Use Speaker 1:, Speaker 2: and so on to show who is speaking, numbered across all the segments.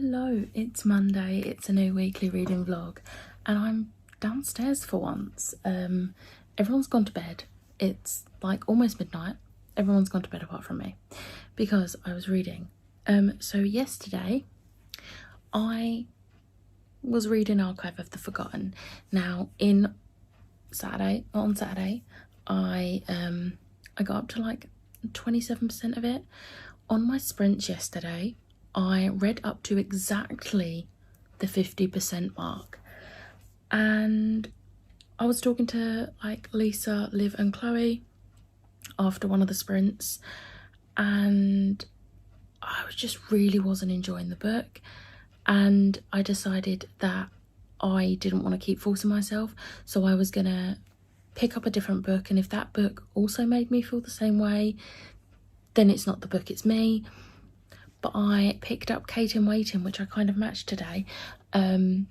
Speaker 1: Hello, it's Monday, it's a new weekly reading vlog, and I'm downstairs for once. Everyone's gone to bed. It's like almost midnight. Everyone's gone to bed apart from me because I was reading. So yesterday I was reading Archive of the Forgotten. Now on Saturday, I got up to like 27% of it. On my sprints yesterday, I read up to exactly the 50% mark, and I was talking to like Lisa, Liv and Chloe after one of the sprints, and I just really wasn't enjoying the book, and I decided that I didn't want to keep forcing myself, so I was gonna pick up a different book, and if that book also made me feel the same way, then it's not the book, it's me. But I picked up Kate in Waiting, which I kind of matched today, and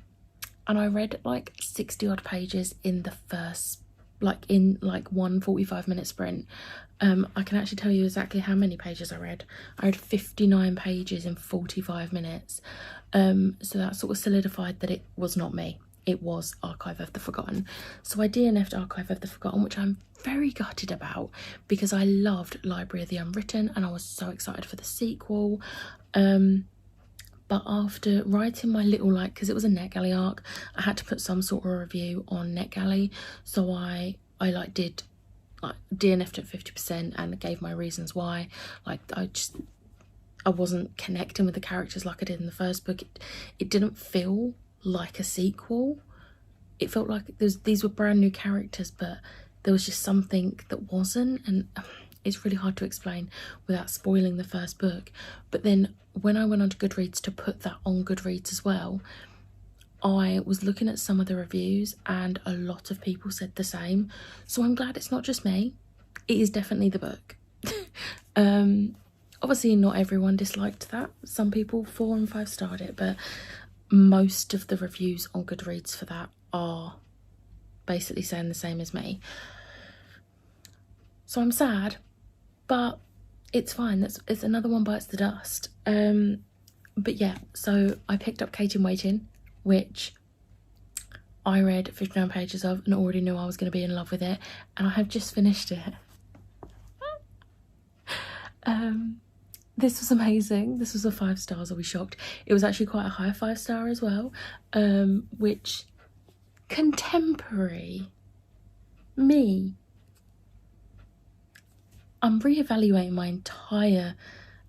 Speaker 1: I read like 60 odd pages in the first, in one 45-minute sprint. I can actually tell you exactly how many pages I read. I read 59 pages in 45 minutes. So that sort of solidified that it was not me. It was Archive of the Forgotten. So I DNF'd Archive of the Forgotten, which I'm very gutted about because I loved Library of the Unwritten and I was so excited for the sequel. But after writing my little, because it was a NetGalley arc, I had to put some sort of review on NetGalley. So I did DNF'd at 50% and gave my reasons why. I wasn't connecting with the characters like I did in the first book. It didn't feel like a sequel. It felt like these were brand new characters, but there was just something that wasn't, and it's really hard to explain without spoiling the first book. But then when I went onto Goodreads to put that on Goodreads as well, I was looking at some of the reviews and a lot of people said the same, so I'm glad it's not just me. It is definitely the book. Obviously not everyone disliked that. Some people 4 and 5 starred it, but most of the reviews on Goodreads for that are basically saying the same as me. So I'm sad, but it's fine. It's another one bites the dust. But yeah, so I picked up Kate in Waiting, which I read 59 pages of and already knew I was going to be in love with it, and I have just finished it. This was amazing. This was a 5 stars. I'll be shocked. It was actually quite a high 5-star as well, which contemporary me. I'm reevaluating my entire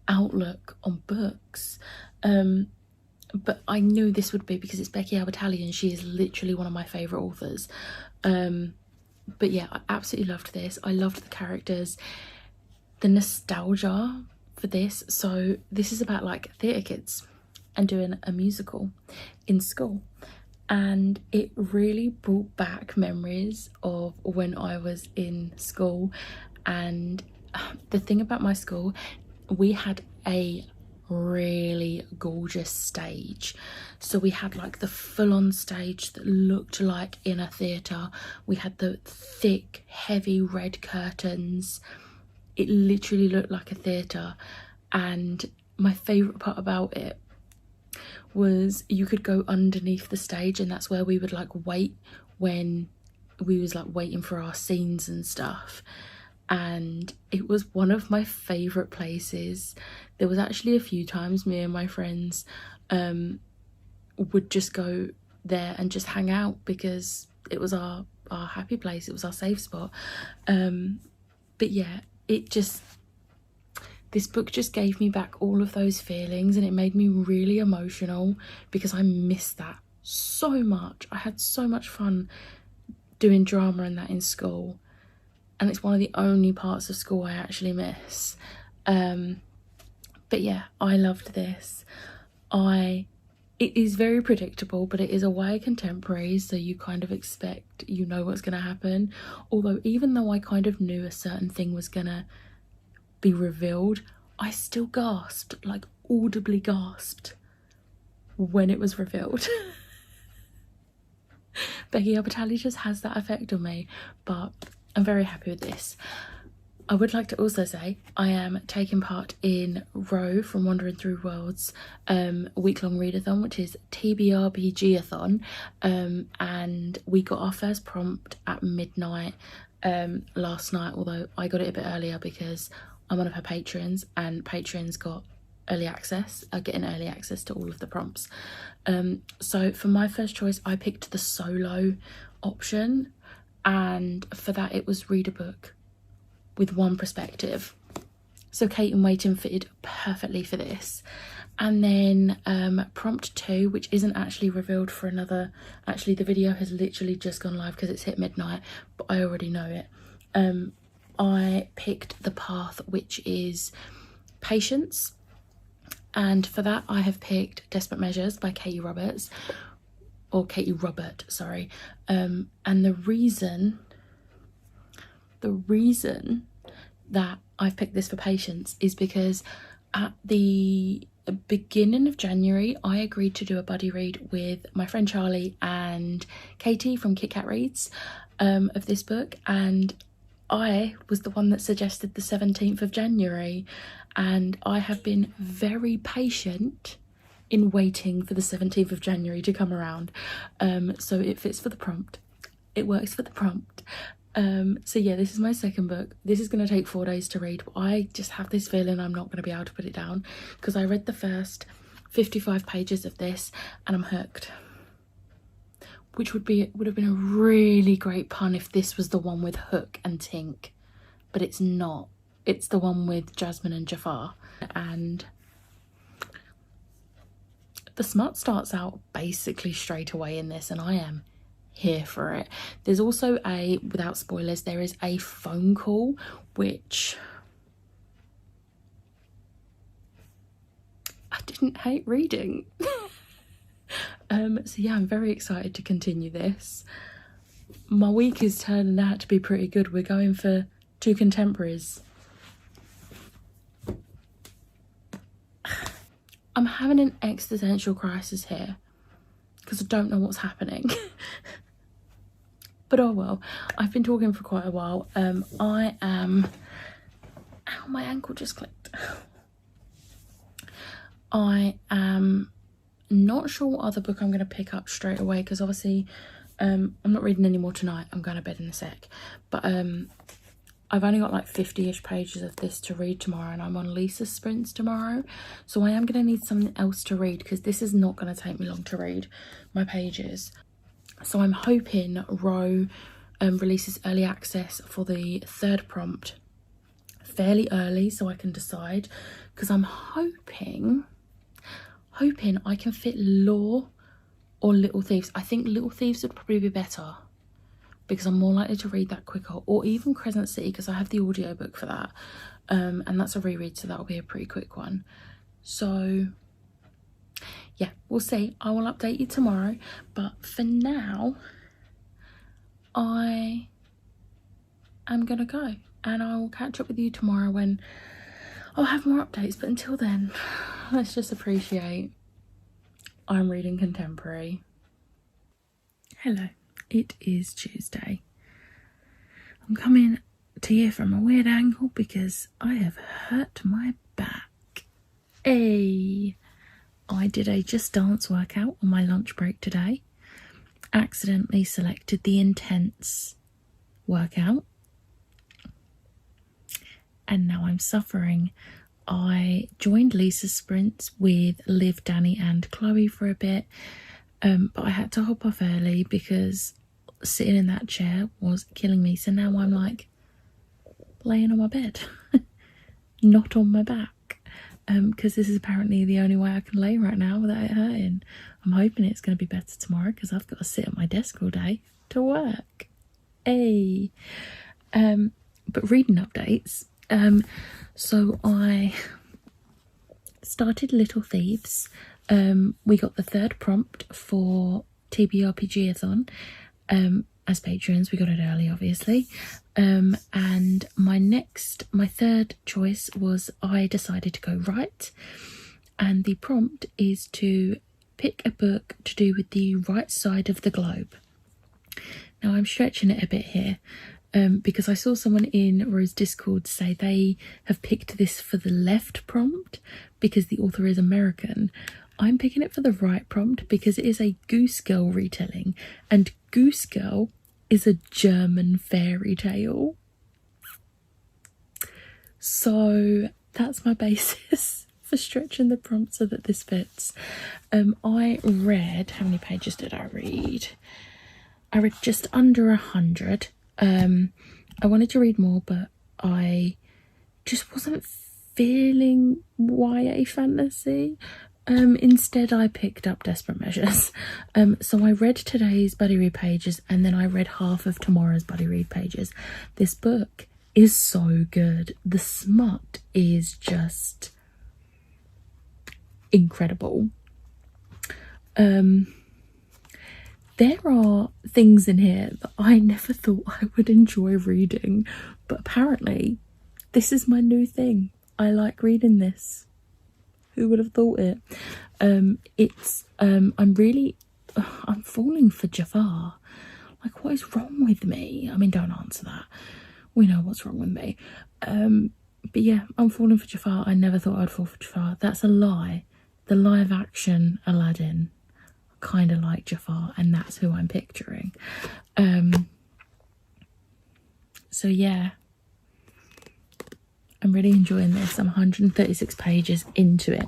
Speaker 1: outlook on books, but I knew this would be because it's Becky Albertalli and she is literally one of my favourite authors. But yeah, I absolutely loved this. I loved the characters, the nostalgia for this. So this is about theatre kids and doing a musical in school, and it really brought back memories of when I was in school. And the thing about my school, we had a really gorgeous stage. So we had the full-on stage that looked like in a theatre. We had the thick heavy red curtains. It literally looked like a theatre, and my favourite part about it was you could go underneath the stage, and that's where we would wait when we was waiting for our scenes and stuff. And it was one of my favourite places. There was actually a few times me and my friends would just go there and just hang out because it was our happy place, it was our safe spot. But yeah, this book just gave me back all of those feelings, and it made me really emotional because I missed that so much. I had so much fun doing drama and that in school, and it's one of the only parts of school I actually miss. But yeah, I loved this. It is very predictable, but it is a YA contemporary, so you kind of expect, you know what's going to happen. Although even though I kind of knew a certain thing was going to be revealed, I still gasped, audibly gasped when it was revealed. Becky Albertalli just has that effect on me, but I'm very happy with this. I would like to also say I am taking part in Row from Wandering Through Worlds week-long readathon, which is TBRPGathon, and we got our first prompt at midnight last night, although I got it a bit earlier because I'm one of her patrons, and patrons got early access, getting early access to all of the prompts. So for my first choice, I picked the solo option, and for that it was read a book with one perspective. So Kate and Waiting fitted perfectly for this. And then prompt 2, which isn't actually revealed for another, actually the video has literally just gone live because it's hit midnight, but I already know it. I picked the path, which is patience, and for that I have picked Desperate Measures by Katie Robert, sorry. And the reason that I've picked this for patience is because at the beginning of January I agreed to do a buddy read with my friend Charlie and Katie from Kit Kat Reads of this book, and I was the one that suggested the 17th of January, and I have been very patient in waiting for the 17th of January to come around. So it fits for the prompt, it works for the prompt. So yeah, this is my second book. This is going to take 4 days to read, but I just have this feeling I'm not going to be able to put it down because I read the first 55 pages of this and I'm hooked, which would have been a really great pun if this was the one with Hook and Tink, but it's not. It's the one with Jasmine and Jafar, and the smut starts out basically straight away in this, and I am here for it. There's also without spoilers, there is a phone call which I didn't hate reading. So yeah, I'm very excited to continue this. My week is turning out to be pretty good. We're going for 2 contemporaries. I'm having an existential crisis here because I don't know what's happening. But oh well, I've been talking for quite a while. I am... Ow, my ankle just clicked. I am not sure what other book I'm going to pick up straight away because obviously I'm not reading any more tonight. I'm going to bed in a sec. But I've only got like 50-ish pages of this to read tomorrow, and I'm on Lisa's sprints tomorrow. So I am going to need something else to read because this is not going to take me long to read my pages. So I'm hoping Row releases early access for the 3rd prompt fairly early so I can decide, because I'm hoping I can fit Law or Little Thieves. I think Little Thieves would probably be better because I'm more likely to read that quicker, or even Crescent City because I have the audiobook for that, and that's a reread, so that'll be a pretty quick one. So yeah, we'll see. I will update you tomorrow, but for now I am gonna go, and I will catch up with you tomorrow when I'll have more updates. But until then, let's just appreciate I'm reading contemporary. Hello, it is Tuesday. I'm coming to you from a weird angle because I have hurt my back. Hey, I did a Just Dance workout on my lunch break today. Accidentally selected the intense workout, and now I'm suffering. I joined Lisa's sprints with Liv, Danny and Chloe for a bit, but I had to hop off early because sitting in that chair was killing me. So now I'm like laying on my bed, not on my back, because this is apparently the only way I can lay right now without it hurting. I'm hoping it's going to be better tomorrow because I've got to sit at my desk all day to work. Hey, but reading updates. So I started Little Thieves. We got the 3rd prompt for TBRPGathon. As patrons, we got it early, obviously. And my 3rd choice was I decided to go right. And the prompt is to pick a book to do with the right side of the globe. Now I'm stretching it a bit here. because I saw someone in Rose Discord say they have picked this for the left prompt because the author is American. I'm picking it for the right prompt because it is a Goose Girl retelling, and Goose Girl is a German fairy tale. So that's my basis for stretching the prompt so that this fits. I read, how many pages did I read? I read just under 100. I wanted to read more, but I just wasn't feeling YA fantasy. Instead, I picked up Desperate Measures. So I read today's buddy read pages, and then I read half of tomorrow's buddy read pages. This book is so good. The smut is just incredible. There are things in here that I never thought I would enjoy reading, but apparently this is my new thing. I like reading this. Who would have thought it? I'm falling for Jafar. Like, what is wrong with me? I mean, don't answer that. We know what's wrong with me. But yeah, I'm falling for Jafar. I never thought I'd fall for Jafar. That's a lie. The live action Aladdin kind of like Jafar, and that's who I'm picturing. So yeah, I'm really enjoying this. I'm 136 pages into it,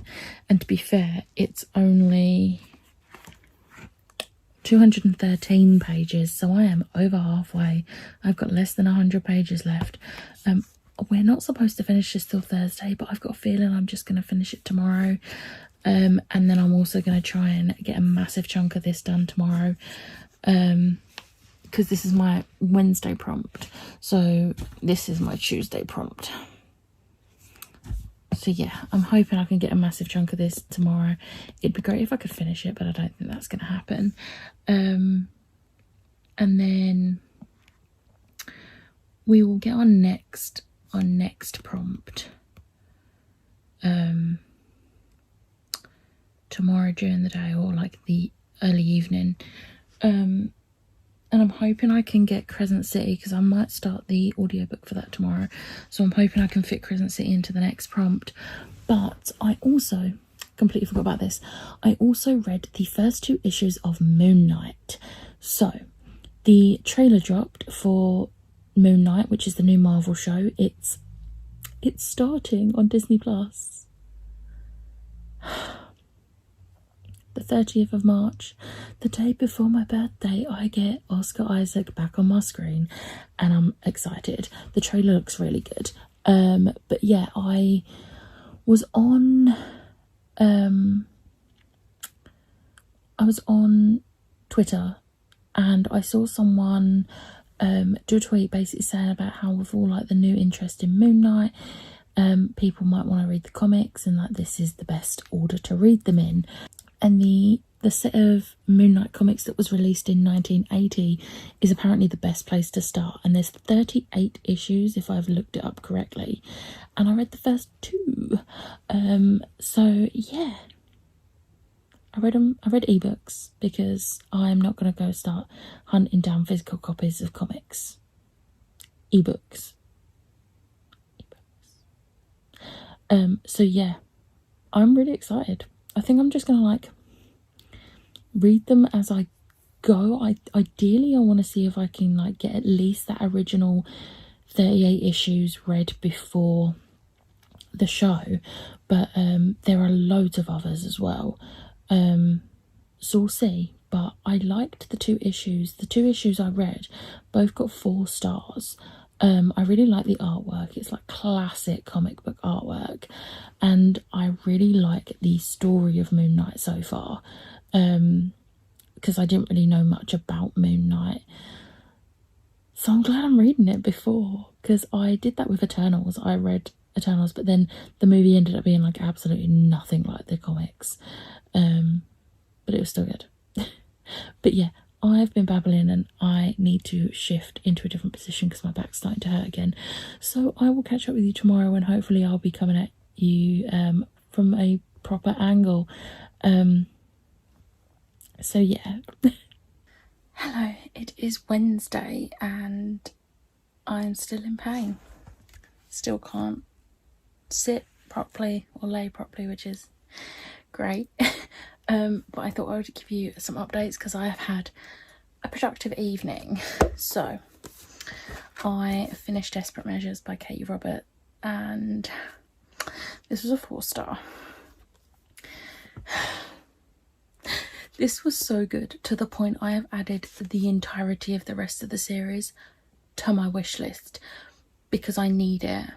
Speaker 1: and to be fair, it's only 213 pages, so I am over halfway. I've got less than 100 pages left. We're not supposed to finish this till Thursday, but I've got a feeling I'm just going to finish it tomorrow. And then I'm also going to try and get a massive chunk of this done tomorrow, because this is my Wednesday prompt, so this is my Tuesday prompt. So yeah, I'm hoping I can get a massive chunk of this tomorrow. It'd be great if I could finish it, but I don't think that's going to happen. And then we will get on next prompt tomorrow during the day, or like the early evening. And I'm hoping I can get Crescent City, because I might start the audiobook for that tomorrow, so I'm hoping I can fit Crescent City into the next prompt. But I also completely forgot about this. I also read the first 2 issues of Moon Knight. So the trailer dropped for Moon Knight, which is the new Marvel show. It's starting on Disney Plus. The 30th of March, the day before my birthday, I get Oscar Isaac back on my screen, and I'm excited. The trailer looks really good. But yeah, I was on Twitter, and I saw someone do a tweet basically saying about how with all like the new interest in Moon Knight, people might want to read the comics, and like this is the best order to read them in. And the set of Moon Knight comics that was released in 1980 is apparently the best place to start. And there's 38 issues, if I've looked it up correctly. And I read the first 2. So yeah, I read ebooks because I'm not going to go start hunting down physical copies of comics. Ebooks. So yeah, I'm really excited. I think I'm just going to like read them as I go. Ideally I want to see if I can like get at least that original 38 issues read before the show, but there are loads of others as well, so we'll see. But I liked the 2 issues. The 2 issues I read both got 4 stars. I really like the artwork. It's like classic comic book artwork, and I really like the story of Moon Knight so far, because I didn't really know much about Moon Knight, so I'm glad I'm reading it before, because I did that with Eternals. I read Eternals, but then the movie ended up being like absolutely nothing like the comics, but it was still good. But yeah, I've been babbling and I need to shift into a different position because my back's starting to hurt again. So I will catch up with you tomorrow, and hopefully I'll be coming at you from a proper angle. So yeah. Hello, it is Wednesday and I'm still in pain. Still can't sit properly or lay properly, which is great. But I thought I would give you some updates because I have had a productive evening. So I finished Desperate Measures by Katie Robert, and this was a 4-star. This was so good, to the point I have added the entirety of the rest of the series to my wish list because I need it,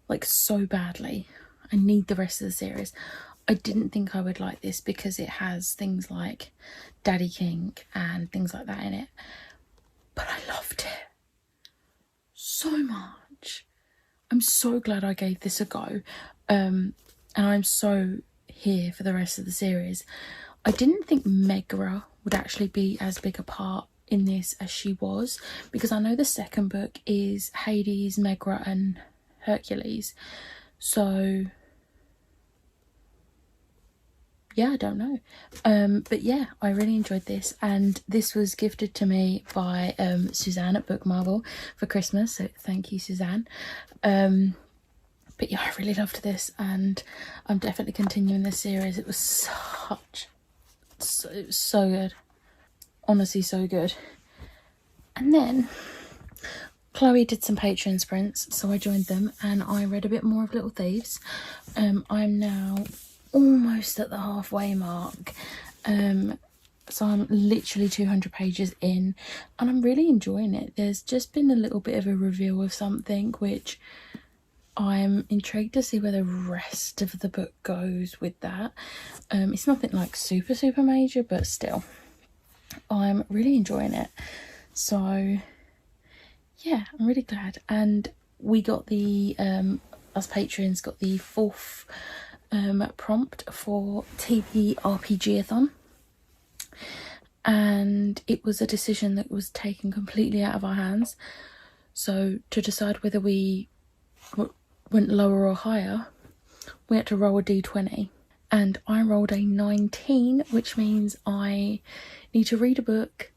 Speaker 1: like, so badly. I need the rest of the series. I didn't think I would like this because it has things like Daddy King and things like that in it, but I loved it so much. I'm so glad I gave this a go, and I'm so here for the rest of the series. I didn't think Megra would actually be as big a part in this as she was, because I know the second book is Hades, Megra and Hercules, so yeah, I don't know. But yeah, I really enjoyed this, and this was gifted to me by Suzanne at Book Marvel for Christmas, so thank you, Suzanne. But yeah, I really loved this, and I'm definitely continuing this series. It was so good. Honestly, so good. And then Chloe did some Patreon sprints, so I joined them and I read a bit more of Little Thieves. I'm now almost at the halfway mark. So I'm literally 200 pages in, and I'm really enjoying it. There's just been a little bit of a reveal of something which I'm intrigued to see where the rest of the book goes with that. It's nothing like super major, but still, I'm really enjoying it. So yeah, I'm really glad. And we got the us patrons got the 4th prompt for TBRPGathon, and it was a decision that was taken completely out of our hands. So to decide whether we went lower or higher, we had to roll a d20, and I rolled a 19, which means I need to read a book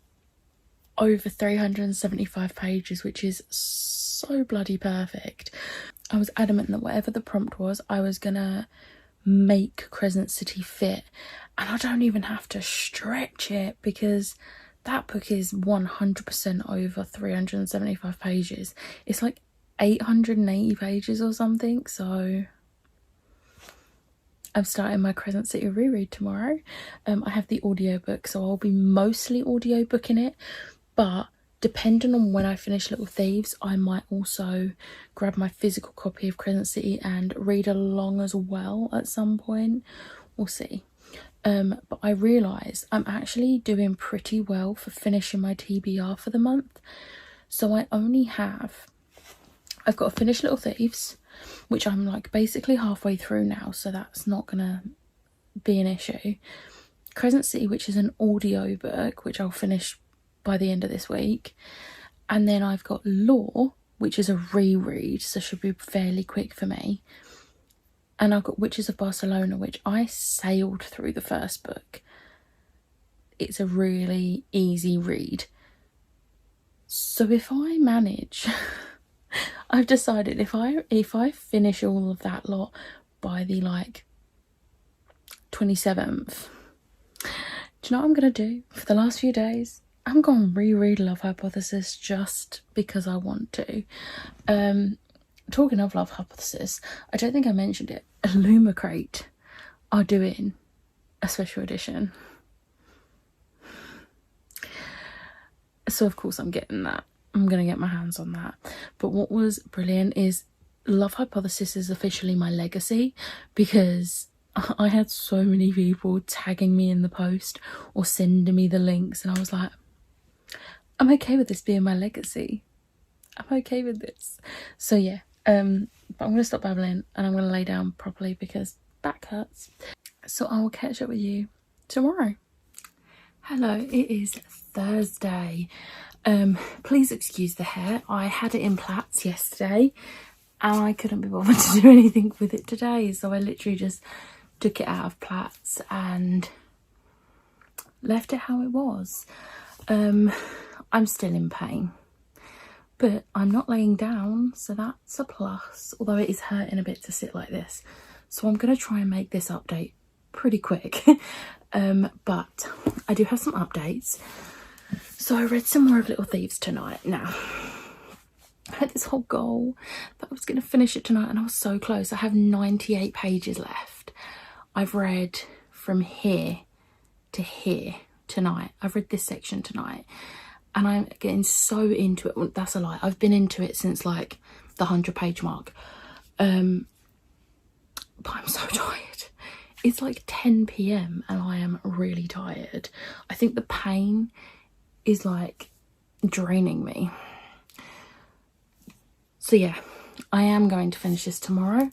Speaker 1: over 375 pages, which is so bloody perfect. I was adamant that whatever the prompt was, I was gonna make Crescent City fit, and I don't even have to stretch it because that book is 100% over 375 pages. It's like 880 pages or something. So I'm starting my Crescent City reread tomorrow. I have the audiobook, so I'll be mostly audiobooking it, but depending on when I finish Little Thieves, I might also grab my physical copy of Crescent City and read along as well at some point. We'll see. But I realised I'm actually doing pretty well for finishing my TBR for the month. So I've got to finish Little Thieves, which I'm like basically halfway through now, so that's not gonna be an issue. Crescent City, which is an audio book, which I'll finish by the end of this week. And then I've got Law, which is a reread, so should be fairly quick for me. And I've got Witches of Barcelona, which I sailed through the first book. It's a really easy read. So if I manage, I've decided if I finish all of that lot by the like 27th, do you know what I'm gonna do for the last few days? I'm gonna reread Love Hypothesis just because I want to. Talking of Love Hypothesis, I don't think I mentioned it. Illumicrate are doing a special edition, so of course I'm getting that. I'm gonna get my hands on that. But what was brilliant is Love Hypothesis is officially my legacy, because I had so many people tagging me in the post or sending me the links, and I was like, I'm okay with this being my legacy. I'm okay with this. So yeah, but I'm gonna stop babbling and I'm gonna lay down properly because back hurts. So I will catch up with you tomorrow. Hello, it is Thursday. Please excuse the hair. I had it in plaits yesterday and I couldn't be bothered to do anything with it today, so I literally just took it out of plaits and left it how it was. I'm still in pain. but I'm not laying down, so that's a plus, although it is hurting a bit to sit like this. So I'm going to try and make this update pretty quick. But I do have some updates. So I read some more of Little Thieves tonight. Now, I had this whole goal that I was going to finish it tonight, and I was so close. I have 98 pages left. I've read from here to here tonight. I've read this section tonight, and I'm getting so into it. Well, that's a lie. I've been into it since like the 100-page mark. But I'm so tired. It's like 10 p.m. and I am really tired. I think the pain is like draining me. So yeah, I am going to finish this tomorrow.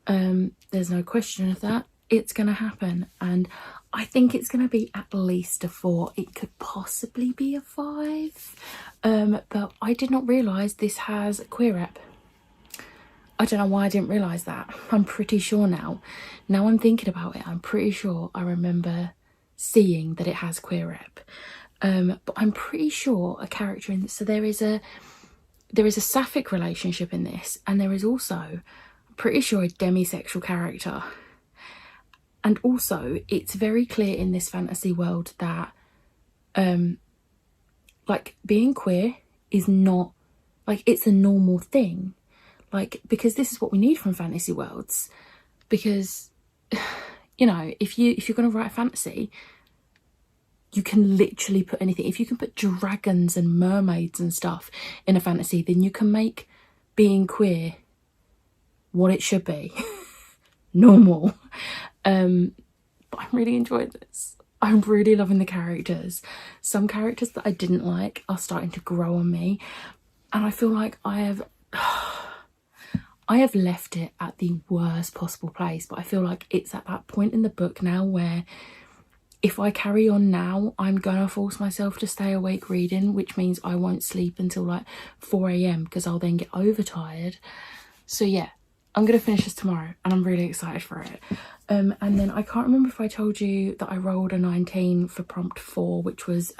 Speaker 1: There's no question of that. It's going to happen, and I think it's going to be at least a 4. It could possibly be a 5. But I did not realise this has queer rep. I don't know why I didn't realise that. I'm pretty sure now. Now I'm thinking about it, I'm pretty sure I remember seeing that it has queer rep. But I'm pretty sure a character in this, so there is a sapphic relationship in this, and there is also, I'm pretty sure, a demisexual character. And also, it's very clear in this fantasy world that, like, being queer is not, like, it's a normal thing. Like, because this is what we need from fantasy worlds. Because, you know, if you're going to write a fantasy, you can literally put anything. If you can put dragons and mermaids and stuff in a fantasy, then you can make being queer what it should be. Normal. But I'm really enjoying this. I'm really loving the characters. Some characters that I didn't like are starting to grow on me, and I feel like I have left it at the worst possible place, but I feel like it's at that point in the book now where if I carry on now, I'm gonna force myself to stay awake reading, which means I won't sleep until like 4 a.m. because I'll then get overtired. So yeah, I'm gonna finish this tomorrow, and I'm really excited for it. And then I can't remember if I told you that I rolled a 19 for prompt 4, which was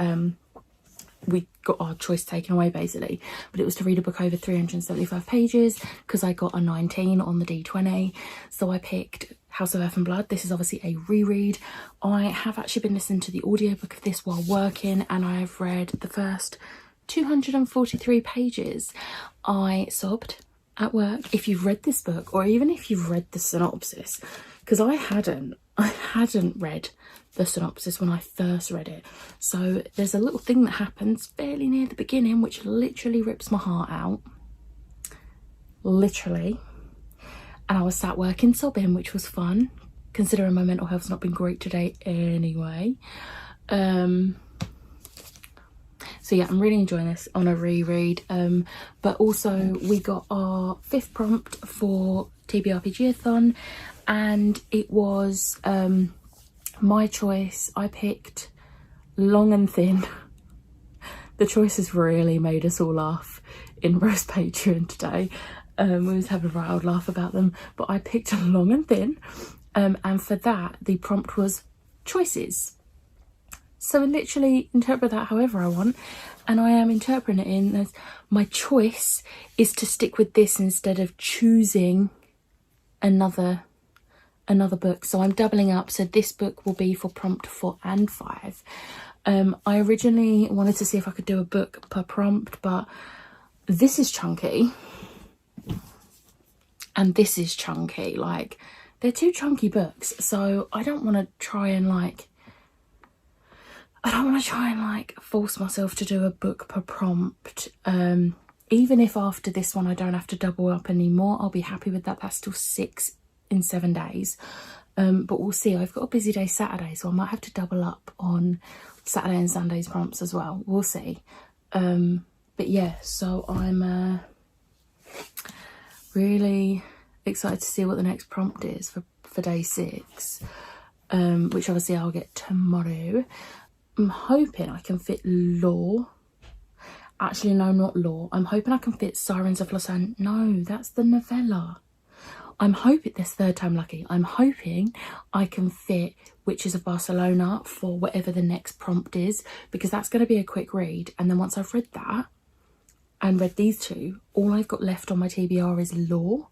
Speaker 1: we got our choice taken away basically, but it was to read a book over 375 pages because I got a 19 on the D20. So I picked House of Earth and Blood. This is obviously a reread. I have actually been listening to the audiobook of this while working, and I've read the first 243 pages. I sobbed at work. If you've read this book, or even if you've read the synopsis, because I hadn't read the synopsis when I first read it. So there's a little thing that happens fairly near the beginning which literally rips my heart out. Literally. And I was sat working sobbing, which was fun, considering my mental health's not been great today anyway. So yeah, I'm really enjoying this on a reread. But also we got our 5th prompt for TBRPGathon, and it was my choice. I picked Long and Thin. The choices really made us all laugh in Rose Patreon today. We was having a right old laugh about them, but I picked Long and Thin, and for that the prompt was choices. So literally interpret that however I want, and I am interpreting it as my choice is to stick with this instead of choosing another book. So I'm doubling up, so this book will be for prompt 4 and 5. I originally wanted to see if I could do a book per prompt, but this is chunky and this is chunky. Like, they're 2 chunky books, so I don't want to try and like force myself to do a book per prompt. Even if after this one I don't have to double up anymore, I'll be happy with that. That's still 6 in 7 days. But we'll see. I've got a busy day Saturday, so I might have to double up on Saturday and Sunday's prompts as well. We'll see. But yeah, so I'm really excited to see what the next prompt is for day 6, which obviously I'll get tomorrow. I'm hoping I can fit Law. Actually, no, not Law. I'm hoping I can fit Sirens of Los Angeles. No, that's the novella. I'm hoping, this 3rd time lucky, I'm hoping I can fit Witches of Barcelona for whatever the next prompt is, because that's going to be a quick read. And then once I've read that, and read these two, all I've got left on my TBR is Law,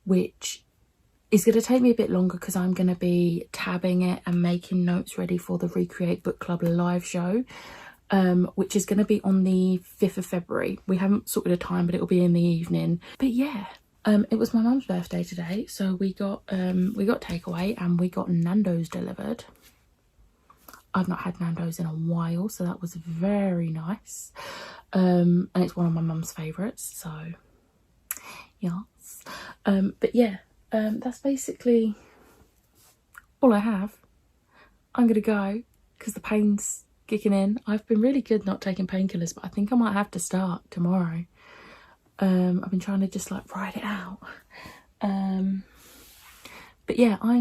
Speaker 1: which is going to take me a bit longer because I'm going to be tabbing it and making notes ready for the Recreate Book Club live show, which is going to be on the 5th of February. We haven't sorted a time, but it'll be in the evening. But yeah, it was my mum's birthday today, so we got takeaway and we got Nando's delivered. I've not had Nando's in a while, so that was very nice. And it's one of my mum's favourites, so yes. But yeah, that's basically all I have. I'm gonna go because the pain's kicking in. I've been really good not taking painkillers, but I think I might have to start tomorrow. I've been trying to just like ride it out. But yeah, I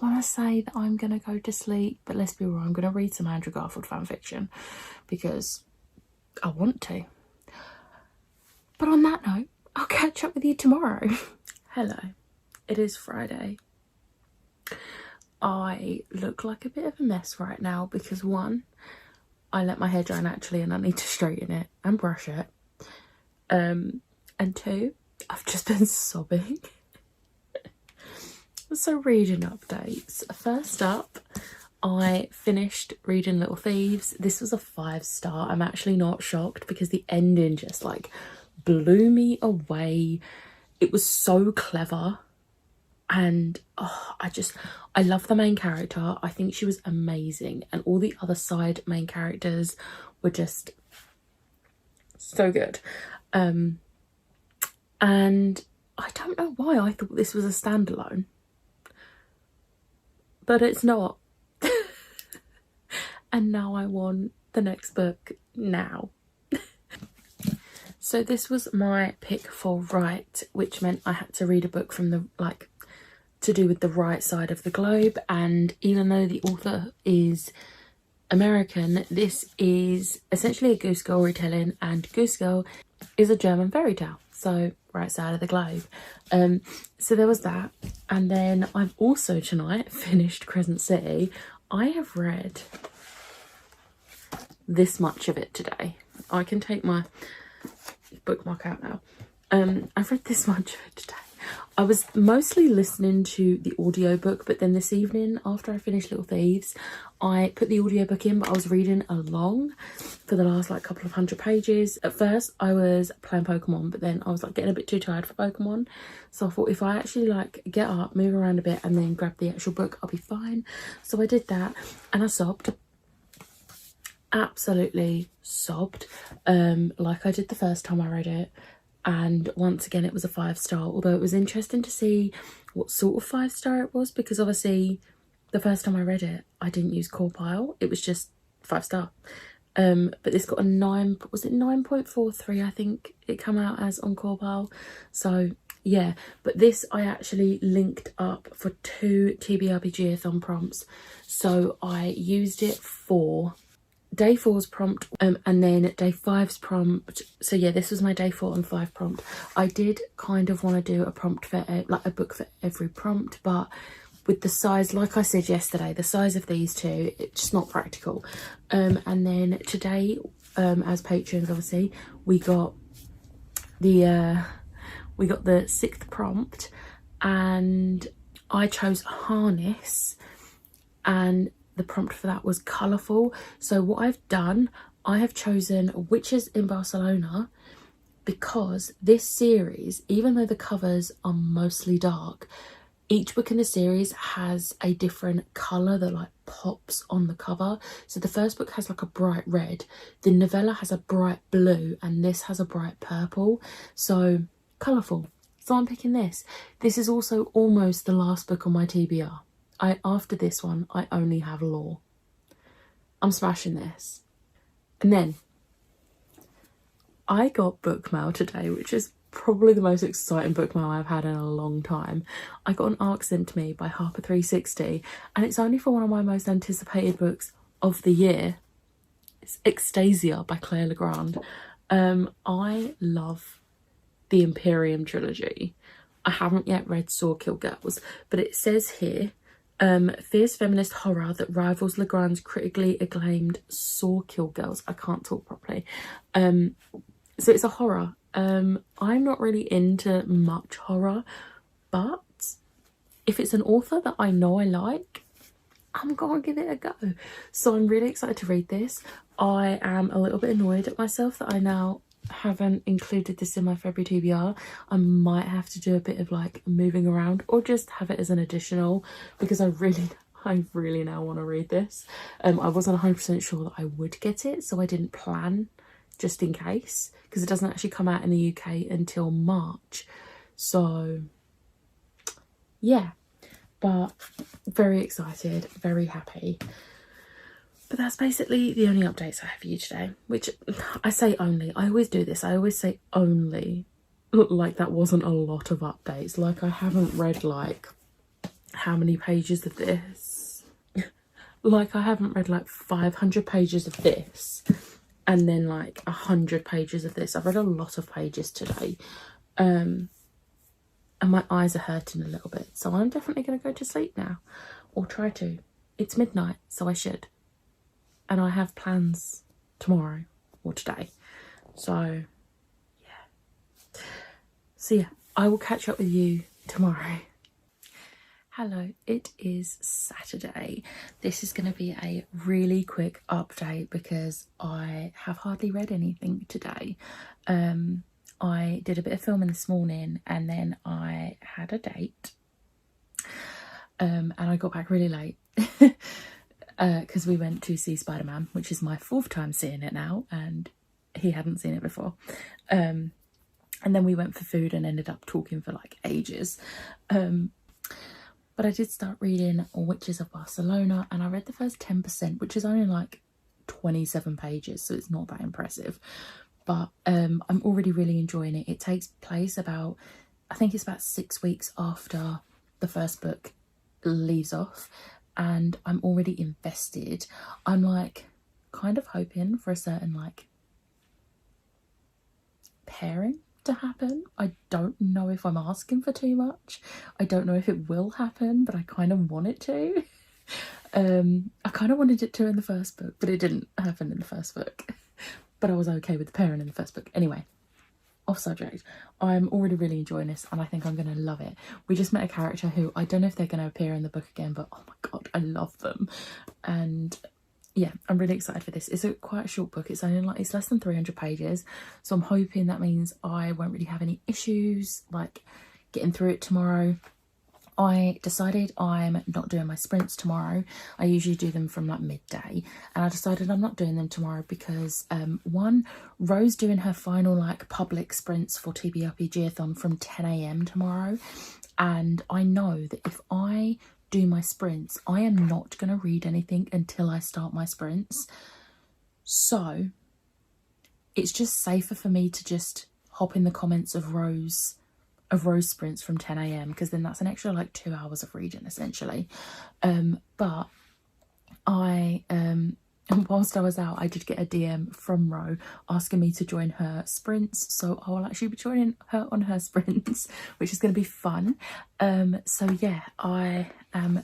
Speaker 1: want to say that I'm gonna go to sleep, but let's be real, I'm gonna read some Andrew Garfield fan fiction because I want to. But on that note, I'll catch up with you tomorrow. Hello, it is Friday. I look like a bit of a mess right now because one, I let my hair dry naturally and I need to straighten it and brush it. And two, I've just been sobbing. So reading updates. First up, I finished reading Little Thieves. This was a 5-star. I'm actually not shocked because the ending just like blew me away. It was so clever, and I love the main character. I think she was amazing, and all the other side main characters were just so good. And I don't know why I thought this was a standalone, but it's not. And now I want the next book now. So this was my pick for right, which meant I had to read a book from the to do with the right side of the globe. And even though the author is American, this is essentially a Goose Girl retelling, and Goose Girl is a German fairy tale, so right side of the globe. So there was that, and then I've also tonight finished Crescent City. I have read this much of it today. I can take my bookmark out now. I've read this much of it today. I was mostly listening to the audiobook, but then this evening after I finished Little Thieves, I put the audiobook in, but I was reading along for the last like couple of 100 pages. At first I was playing Pokemon, but then I was like getting a bit too tired for Pokemon, so I thought if I actually like get up, move around a bit and then grab the actual book, I'll be fine. So I did that and I sobbed. Absolutely sobbed, like I did the first time I read it. And once again, it was a 5-star, although it was interesting to see what sort of 5-star it was, because obviously the first time I read it, I didn't use Core Pile. It was just 5-star. But this got a 9.43, I think it came out as on Core Pile. So yeah, but this I actually linked up for 2 TBRPGathon prompts. So I used it for day 4's prompt and then day 5's prompt. So yeah, this was my day 4 and 5 prompt. I did kind of want to do a prompt for like a book for every prompt, but with the size, like I said yesterday, the size of these two, it's just not practical. And then today, as patrons, obviously we got the 6th prompt, and I chose harness, and the prompt for that was colourful. So what I've done, I have chosen Witches in Barcelona, because this series, even though the covers are mostly dark, each book in the series has a different colour that like pops on the cover. So the first book has like a bright red, the novella has a bright blue, and this has a bright purple. So colourful. So I'm picking this. This is also almost the last book on my TBR. After this one, I only have Law. I'm smashing this. And then I got book mail today, which is probably the most exciting book mail I've had in a long time. I got an ARC sent to me by Harper 360, and it's only for one of my most anticipated books of the year. It's Extasia by Claire Legrand. I love the Imperium trilogy. I haven't yet read Swordkill Girls, but it says here, fierce feminist horror that rivals Legrand's critically acclaimed Swordkill Girls. I can't talk properly. So it's a horror. I'm not really into much horror, but if it's an author that I know I like, I'm gonna give it a go. So I'm really excited to read this. I am a little bit annoyed at myself that I now haven't included this in my February TBR. I might have to do a bit of like moving around or just have it as an additional, because I really now want to read this. I wasn't 100% sure that I would get it, so I didn't plan just in case, because it doesn't actually come out in the UK until March. So yeah, but very excited, very happy. But that's basically the only updates I have for you today, which I say only. I always do this. I always say only, like that wasn't a lot of updates. Like I haven't read like how many pages of this. Like I haven't read like 500 pages of this and then like 100 pages of this. I've read a lot of pages today. And my eyes are hurting a little bit. So I'm definitely going to go to sleep now, or try to. It's midnight, so I should. And I have plans tomorrow or today. So, yeah. So, yeah, I will catch up with you tomorrow. Hello, it is Saturday. This is going to be a really quick update because I have hardly read anything today. I did a bit of filming this morning and then I had a date. And I got back really late. Because we went to see Spider-Man, which is my 4th time seeing it now, and he hadn't seen it before. And then we went for food and ended up talking for like ages. But I did start reading Witches of Barcelona, and I read the first 10%, which is only like 27 pages, so it's not that impressive. But I'm already really enjoying it. It takes place about, I think it's about 6 weeks after the first book leaves off, and I'm already invested. I'm like kind of hoping for a certain like pairing to happen. I don't know if I'm asking for too much. I don't know if it will happen, but I kind of want it to. I kind of wanted it to in the first book, but it didn't happen in the first book. But I was okay with the pairing in the first book. Anyway, off subject. I'm already really enjoying this and I think I'm going to love it. We just met a character who I don't know if they're going to appear in the book again, but oh my god, I love them. And yeah, I'm really excited for this. It's quite a short book. It's only like, it's less than 300 pages. So I'm hoping that means I won't really have any issues like getting through it tomorrow. I decided I'm not doing my sprints tomorrow. I usually do them from like midday, and I decided I'm not doing them tomorrow because one, Rose doing her final like public sprints for TBRPGathon from 10 AM tomorrow, and I know that if I do my sprints, I am not going to read anything until I start my sprints. So it's just safer for me to just hop in the comments of Rose sprints from 10 AM, because then that's an extra like 2 hours of reading essentially. But I whilst I was out, I did get a DM from Ro asking me to join her sprints, so I will actually be joining her on her sprints, which is going to be fun. So yeah, I am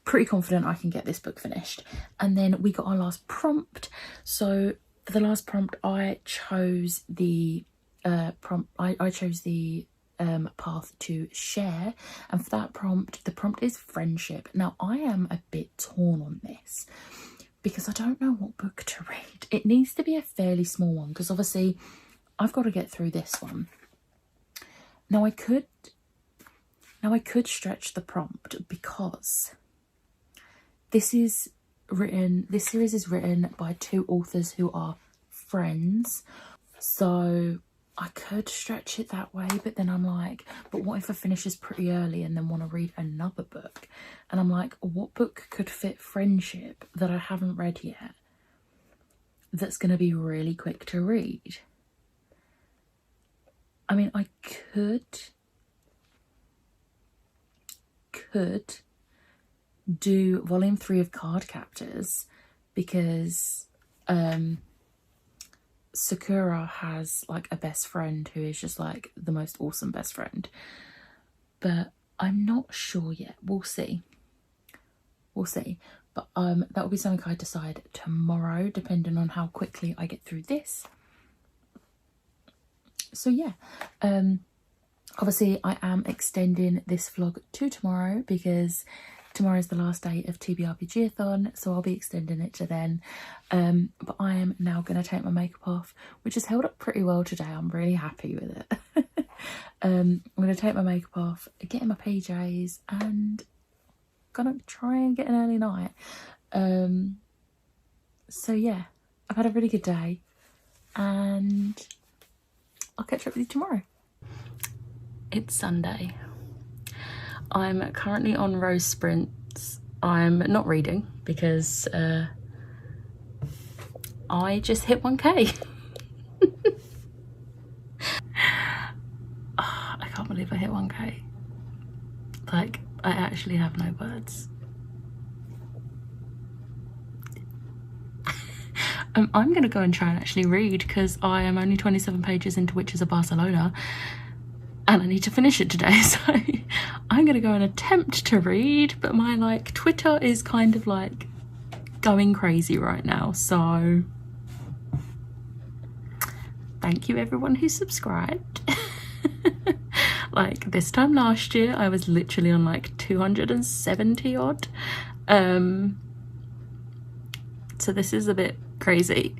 Speaker 1: pretty confident I can get this book finished. And then we got our last prompt. So for the last prompt, I chose the I chose the path to share, and for that prompt, the prompt is friendship. Now I am a bit torn on this because I don't know what book to read. It needs to be a fairly small one because obviously I've got to get through this one. Now I could stretch the prompt because this series is written by 2 authors who are friends, so I could stretch it that way, but then I'm like, but what if I finish this pretty early and then want to read another book? And I'm like, what book could fit friendship that I haven't read yet that's going to be really quick to read? I mean, I could do volume 3 of Card Captors because Sakura has like a best friend who is just like the most awesome best friend, but I'm not sure yet. We'll see, but that will be something I decide tomorrow depending on how quickly I get through this. So yeah, obviously I am extending this vlog to tomorrow because tomorrow's the last day of TBRPGathon, so I'll be extending it to then. But I am now going to take my makeup off, which has held up pretty well today. I'm really happy with it. I'm going to take my makeup off, get in my PJs, and gonna try and get an early night. So yeah, I've had a really good day, and I'll catch up with you tomorrow. It's Sunday. I'm currently on Rose sprints. I'm not reading because I just hit 1k. Oh, I can't believe I hit 1k. Like, I actually have no words. I'm gonna go and try and actually read because I am only 27 pages into Witches of Barcelona and I need to finish it today, so I'm gonna go and attempt to read, but my like Twitter is kind of like going crazy right now, so thank you everyone who subscribed. Like this time last year I was literally on like 270 odd, so this is a bit crazy.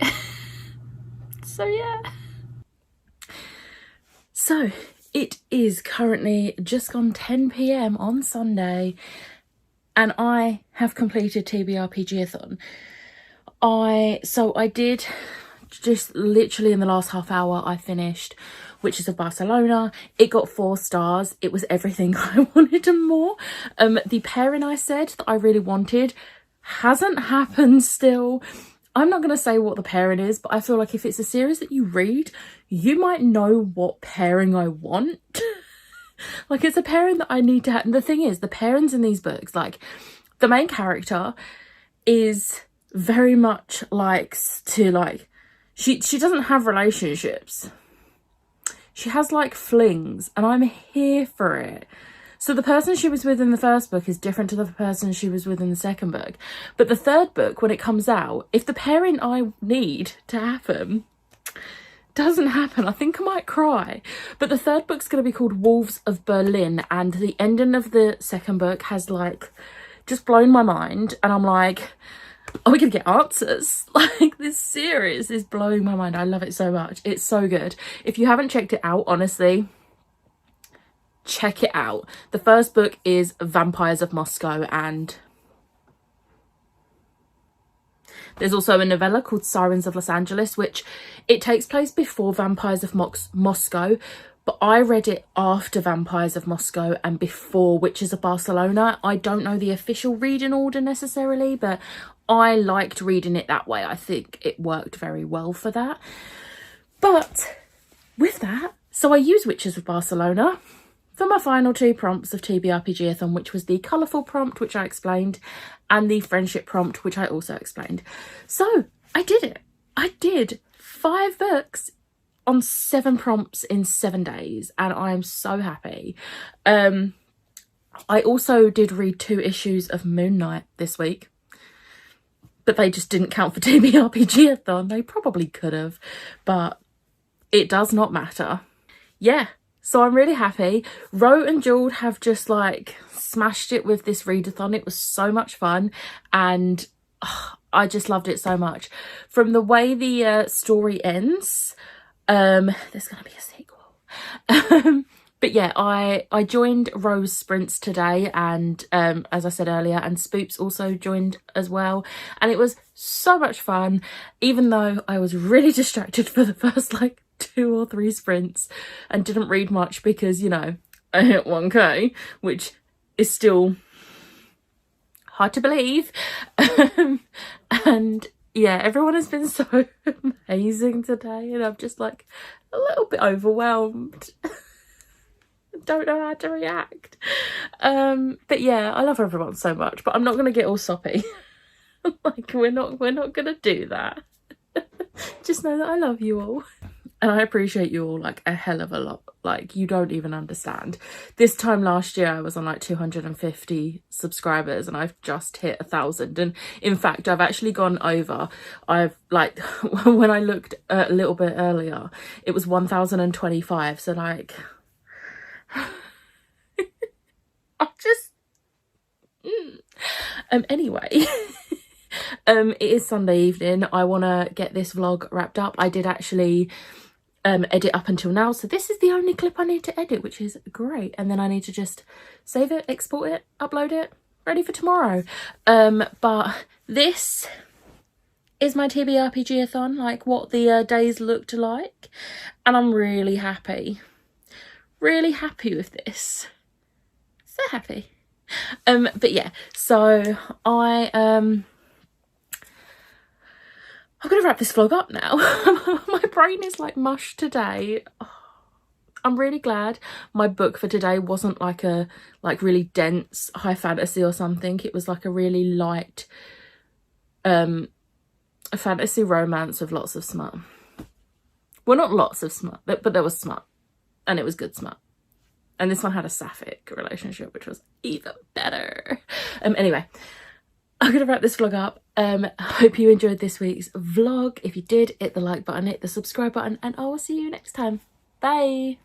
Speaker 1: So yeah, so it is currently just gone 10 p.m. on Sunday and I have completed TBRPGathon. I did just literally in the last half hour I finished Witches of Barcelona. It got 4 stars. It was everything I wanted and more. The pairing I said that I really wanted hasn't happened still. I'm not going to say what the pairing is, but I feel like if it's a series that you read, you might know what pairing I want. Like, it's a pairing that I need to have. And the thing is, the pairings in these books, like, the main character is very much likes to, like, she doesn't have relationships. She has, like, flings, and I'm here for it. So the person she was with in the first book is different to the person she was with in the second book. But the third book, when it comes out, if the pairing I need to happen doesn't happen, I think I might cry. But the third book's going to be called Wolves of Berlin, and the ending of the second book has like just blown my mind, and I'm like, are we gonna get answers? Like, this series is blowing my mind. I love it so much. It's so good. If you haven't checked it out, honestly, check it out. The first book is Vampires of Moscow, and there's also a novella called Sirens of Los Angeles, which it takes place before Vampires of Moscow, but I read it after Vampires of Moscow and before Witches of Barcelona. I don't know the official reading order necessarily, but I liked reading it that way. I think it worked very well for that. But with that, so I used Witches of Barcelona for my final 2 prompts of TBRPGathon, which was the colourful prompt, which I explained, and the friendship prompt, which I also explained. So I did it. I did 5 books on 7 prompts in 7 days, and I am so happy. I also did read 2 issues of Moon Knight this week, but they just didn't count for TBRPGathon. They probably could have, but it does not matter. Yeah. So I'm really happy. Ro and Jewel have just like smashed it with this readathon. It was so much fun, and I just loved it so much. From the way the story ends, there's gonna be a sequel. But yeah, I joined Ro's sprints today, and as I said earlier, and Spoops also joined as well, and it was so much fun, even though I was really distracted for the first like 2 or 3 sprints and didn't read much because, you know, I hit 1k, which is still hard to believe. And yeah, everyone has been so amazing today, and I'm just like a little bit overwhelmed. Don't know how to react. But yeah, I love everyone so much, but I'm not gonna get all soppy. Like, we're not gonna do that. Just know that I love you all, and I appreciate you all like a hell of a lot. Like, you don't even understand. This time last year I was on like 250 subscribers and I've just hit 1,000, and in fact I've actually gone over. I've like when I looked a little bit earlier it was 1,025, so like I just anyway. It is Sunday evening. I want to get this vlog wrapped up. I did actually edit up until now, so this is the only clip I need to edit, which is great, and then I need to just save it, export it, upload it, ready for tomorrow. But this is my TBRPGathon, like what the days looked like, and I'm really happy with this, so happy. But yeah, so I'm gonna wrap this vlog up now. My brain is like mush today. I'm really glad my book for today wasn't like a really dense high fantasy or something. It was like a really light a fantasy romance with lots of smut. Well, not lots of smut, but there was smut, and it was good smut. And this one had a sapphic relationship, which was even better. Anyway, I'm gonna wrap this vlog up. Hope you enjoyed this week's vlog. If you did, hit the like button, hit the subscribe button, and I will see you next time. Bye.